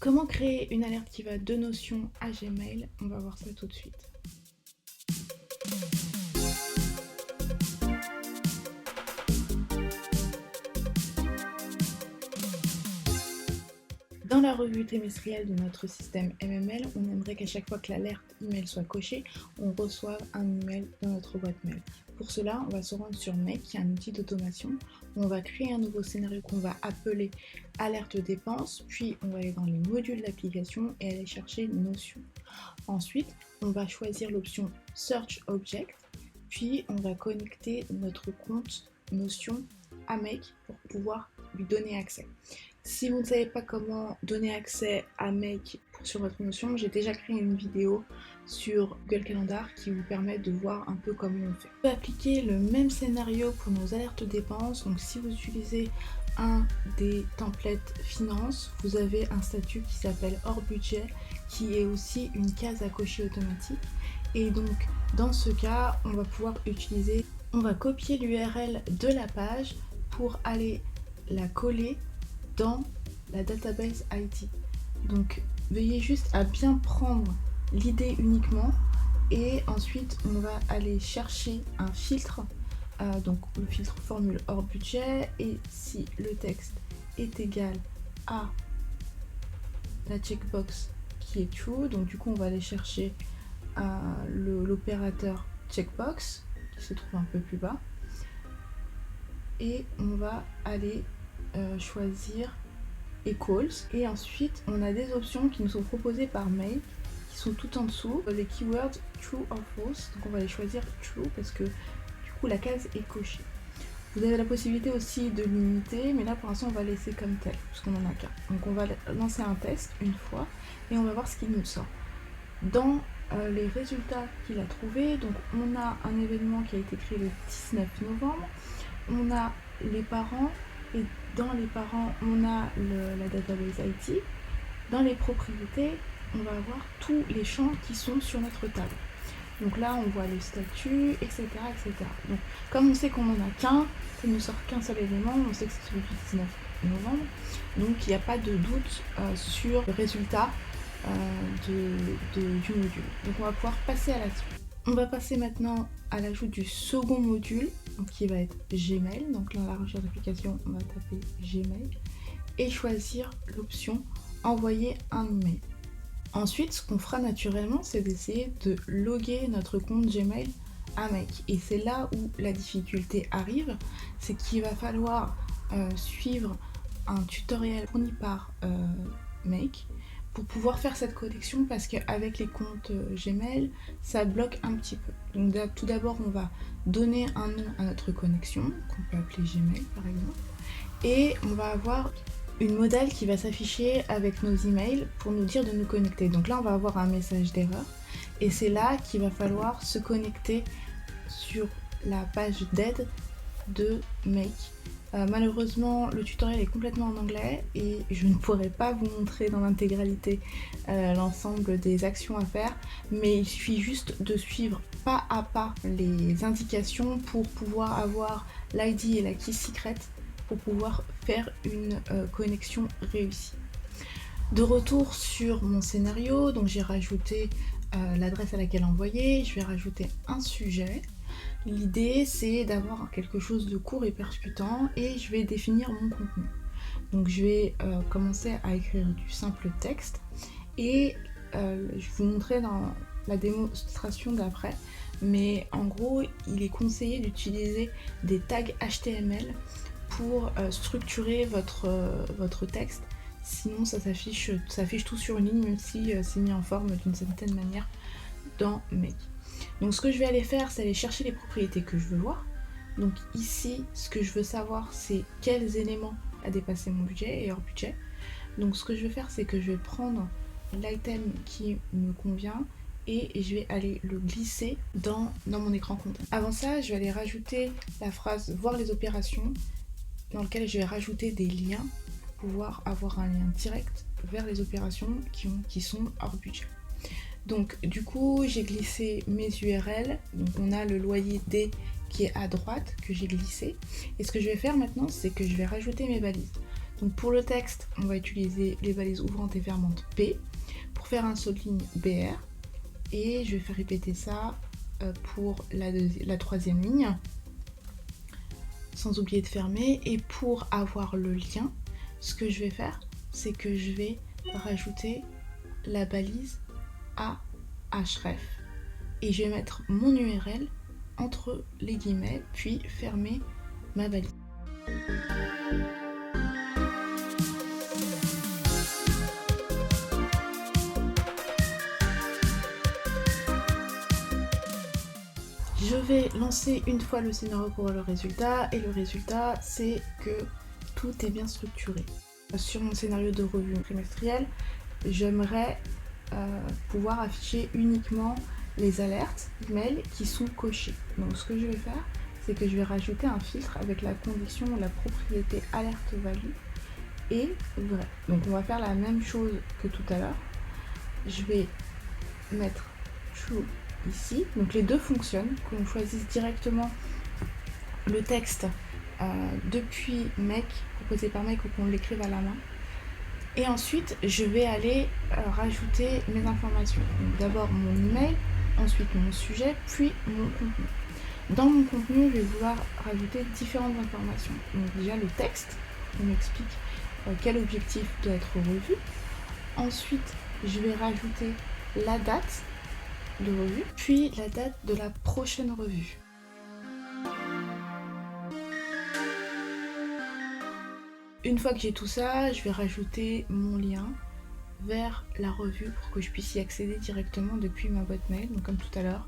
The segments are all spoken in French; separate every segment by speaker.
Speaker 1: Comment créer une alerte qui va de Notion à Gmail? On va voir ça tout de suite. Dans la revue trimestrielle de notre système MML, on aimerait qu'à chaque fois que l'alerte email soit cochée, on reçoive un email dans notre boîte mail. Pour cela, on va se rendre sur Make, qui est un outil d'automation. On va créer un nouveau scénario qu'on va appeler alerte dépenses, puis on va aller dans les modules d'application et aller chercher Notion. Ensuite, on va choisir l'option Search Object, puis on va connecter notre compte Notion à Make pour pouvoir lui donner accès. Si vous ne savez pas comment donner accès à Make sur votre Notion, j'ai déjà créé une vidéo sur Google Calendar qui vous permet de voir un peu comment on fait. On peut appliquer le même scénario pour nos alertes dépenses. Donc si vous utilisez un des templates finance, vous avez un statut qui s'appelle hors budget, qui est aussi une case à cocher automatique. Et donc dans ce cas, on va pouvoir utiliser, on va copier l'URL de la page pour aller la coller dans la database IT. Donc veuillez juste à bien prendre l'idée uniquement et ensuite on va aller chercher un filtre, donc le filtre formule hors budget, et si le texte est égal à la checkbox qui est true, donc du coup on va aller chercher l'opérateur checkbox qui se trouve un peu plus bas et on va aller choisir equals, et ensuite on a des options qui nous sont proposées par mail qui sont tout en dessous, les keywords true or false, donc on va les choisir true parce que du coup la case est cochée. Vous avez la possibilité aussi de limiter, mais là pour l'instant on va laisser comme tel parce qu'on en a qu'un. Donc on va lancer un test une fois et on va voir ce qu'il nous sort. Dans les résultats qu'il a trouvés, donc on a un événement qui a été créé le 19 novembre, on a les parents, et dans les parents, on a la database IT. Dans les propriétés, on va avoir tous les champs qui sont sur notre table. Donc là, on voit les statuts, etc., etc. Donc, comme on sait qu'on n'en a qu'un, ça ne sort qu'un seul élément, on sait que c'est celui du 19 novembre. Donc, il n'y a pas de doute sur le résultat du module. Donc, on va pouvoir passer à la suite. On va passer maintenant à l'ajout du second module, donc qui va être Gmail. Donc dans la recherche d'application, on va taper Gmail et choisir l'option envoyer un email. Ensuite, ce qu'on fera naturellement, c'est d'essayer de loguer notre compte Gmail à Make. Et c'est là où la difficulté arrive, c'est qu'il va falloir suivre un tutoriel fourni par Make pour pouvoir faire cette connexion, parce qu'avec les comptes Gmail, ça bloque un petit peu. Donc tout d'abord, on va donner un nom à notre connexion, qu'on peut appeler Gmail par exemple, et on va avoir une modale qui va s'afficher avec nos emails pour nous dire de nous connecter. Donc là, on va avoir un message d'erreur, et c'est là qu'il va falloir se connecter sur la page d'aide de Make. Malheureusement, le tutoriel est complètement en anglais et je ne pourrai pas vous montrer dans l'intégralité l'ensemble des actions à faire, mais il suffit juste de suivre pas à pas les indications pour pouvoir avoir l'ID et la key secret pour pouvoir faire une connexion réussie. De retour sur mon scénario, donc j'ai rajouté l'adresse à laquelle envoyer, je vais rajouter un sujet. L'idée, c'est d'avoir quelque chose de court et percutant, et je vais définir mon contenu. Donc je vais commencer à écrire du simple texte, et je vais vous montrer dans la démonstration d'après, mais en gros, il est conseillé d'utiliser des tags HTML pour structurer votre texte, sinon ça s'affiche tout sur une ligne, même si c'est mis en forme d'une certaine manière dans Make. Donc ce que je vais aller faire, c'est aller chercher les propriétés que je veux voir. Donc ici, ce que je veux savoir, c'est quels éléments a dépassé mon budget et hors budget. Donc ce que je vais faire, c'est que je vais prendre l'item qui me convient et je vais aller le glisser dans mon écran compte. Avant ça, je vais aller rajouter la phrase voir les opérations, dans lequel je vais rajouter des liens pour pouvoir avoir un lien direct vers les opérations qui sont hors budget. Donc du coup, j'ai glissé mes URL. Donc on a le loyer D qui est à droite que j'ai glissé. Et ce que je vais faire maintenant, c'est que je vais rajouter mes balises. Donc pour le texte, on va utiliser les balises ouvrantes et fermantes P. Pour faire un saut de ligne BR. Et je vais faire répéter ça pour la troisième ligne. Sans oublier de fermer. Et pour avoir le lien, ce que je vais faire, c'est que je vais rajouter la balise à href. Et je vais mettre mon URL entre les guillemets, puis fermer ma balise. Je vais lancer une fois le scénario pour voir le résultat, et le résultat c'est que tout est bien structuré. Sur mon scénario de revue trimestrielle, j'aimerais pouvoir afficher uniquement les alertes email qui sont cochées. Donc ce que je vais faire, c'est que je vais rajouter un filtre avec la condition, la propriété alerte value et vrai. Donc on va faire la même chose que tout à l'heure. Je vais mettre true ici, donc les deux fonctionnent, qu'on choisisse directement le texte depuis Make, proposé par Make, ou qu'on l'écrive à la main. Et ensuite, je vais aller rajouter mes informations. Donc d'abord mon email, ensuite mon sujet, puis mon contenu. Dans mon contenu, je vais vouloir rajouter différentes informations. Donc déjà le texte, on m'explique quel objectif doit être revu. Ensuite, je vais rajouter la date de revue, puis la date de la prochaine revue. Une fois que j'ai tout ça, je vais rajouter mon lien vers la revue pour que je puisse y accéder directement depuis ma boîte mail. Donc comme tout à l'heure,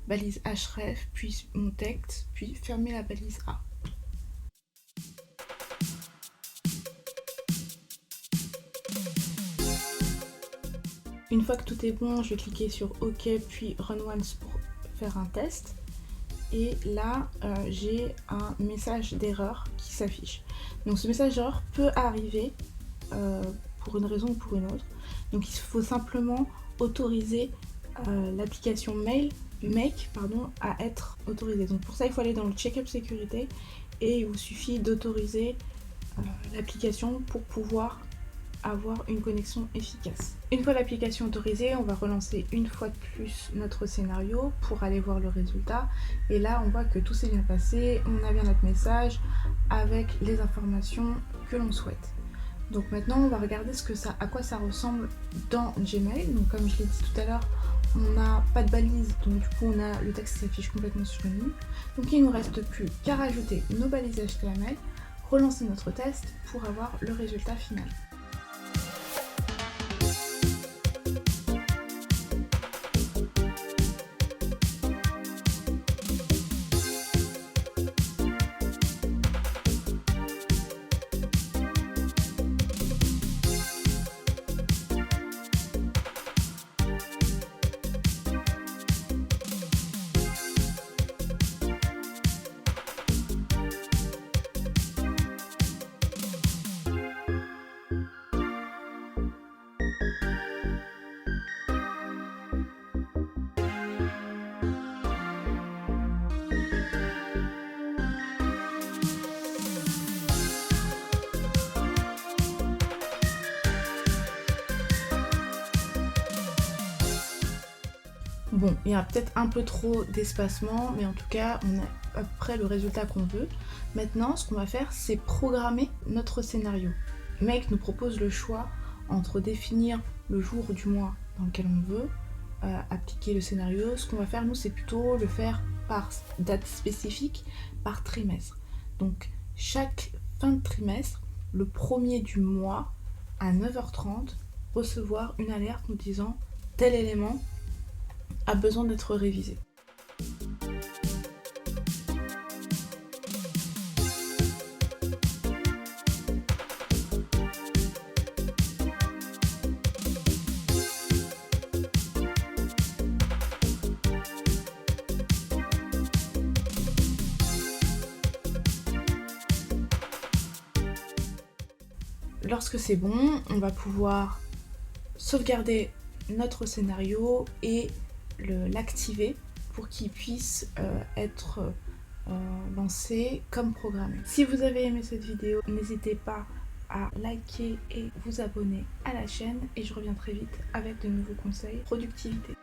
Speaker 1: balise href, puis mon texte, puis fermer la balise A. Une fois que tout est bon, je vais cliquer sur OK, puis Run Once pour faire un test. Et là, j'ai un message d'erreur qui s'affiche. Donc ce message d'erreur peut arriver pour une raison ou pour une autre. Donc il faut simplement autoriser l'application Make à être autorisée. Donc pour ça, il faut aller dans le Checkup Sécurité et il vous suffit d'autoriser l'application pour pouvoir avoir une connexion efficace. Une fois l'application autorisée, on va relancer une fois de plus notre scénario pour aller voir le résultat. Et là, on voit que tout s'est bien passé, on a bien notre message avec les informations que l'on souhaite. Donc maintenant, on va regarder à quoi ça ressemble dans Gmail. Donc comme je l'ai dit tout à l'heure, on n'a pas de balise, donc du coup on a le texte qui s'affiche complètement sur une ligne. Donc il ne nous reste plus qu'à rajouter nos balises HTML, relancer notre test pour avoir le résultat final. Bon, il y a peut-être un peu trop d'espacement, mais en tout cas, on a à peu près le résultat qu'on veut. Maintenant, ce qu'on va faire, c'est programmer notre scénario. Make nous propose le choix entre définir le jour du mois dans lequel on veut appliquer le scénario. Ce qu'on va faire, nous, c'est plutôt le faire par date spécifique, par trimestre. Donc, chaque fin de trimestre, le premier du mois, à 9h30, recevoir une alerte nous disant tel élément a besoin d'être révisé. Lorsque c'est bon, on va pouvoir sauvegarder notre scénario et l'activer pour qu'il puisse être lancé comme programmé. Si vous avez aimé cette vidéo, n'hésitez pas à liker et vous abonner à la chaîne et je reviens très vite avec de nouveaux conseils productivité.